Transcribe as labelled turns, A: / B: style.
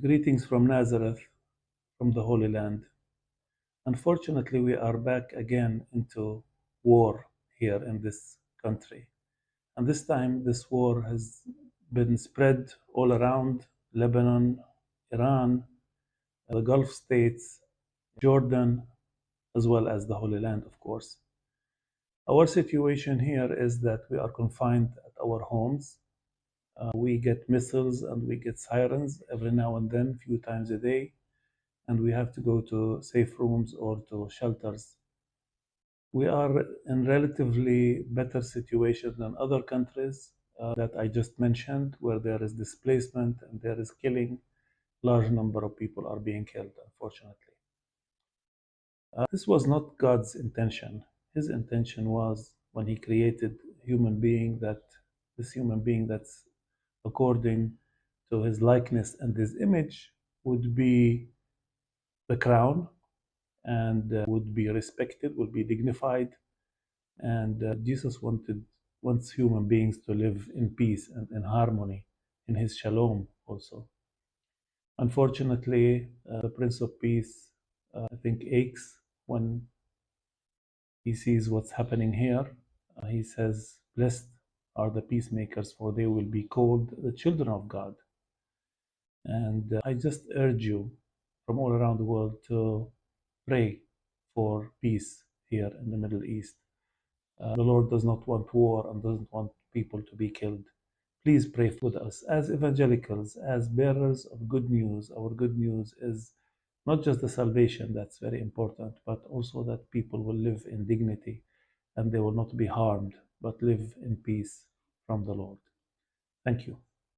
A: Greetings from Nazareth, from the Holy Land. Unfortunately, we are back again into war here in this country. And this time, this war has been spread all around Lebanon, Iran, the Gulf states, Jordan, as well as the Holy Land, of course. Our situation here is that we are confined at our homes. We get missiles and we get sirens every now and then, a few times a day, and we have to go to safe rooms or to shelters. We are in relatively better situation than other countries that I just mentioned, where there is displacement and there is killing. Large number of people are being killed, unfortunately. This was not God's intention. His intention was when He created human being that this human being that's according to His likeness and His image would be the crown and would be respected, would be dignified. And Jesus wants human beings to live in peace and in harmony, in His shalom also. Unfortunately, the Prince of Peace, I think, aches when he sees what's happening here. He says, "Blessed are the peacemakers, for they will be called the children of God." And I just urge you from all around the world to pray for peace here in the Middle East. The Lord does not want war and doesn't want people to be killed. Please pray with us. As evangelicals, as bearers of good news, our good news is not just the salvation, that's very important, but also that people will live in dignity and they will not be harmed, but live in peace from the Lord. Thank you.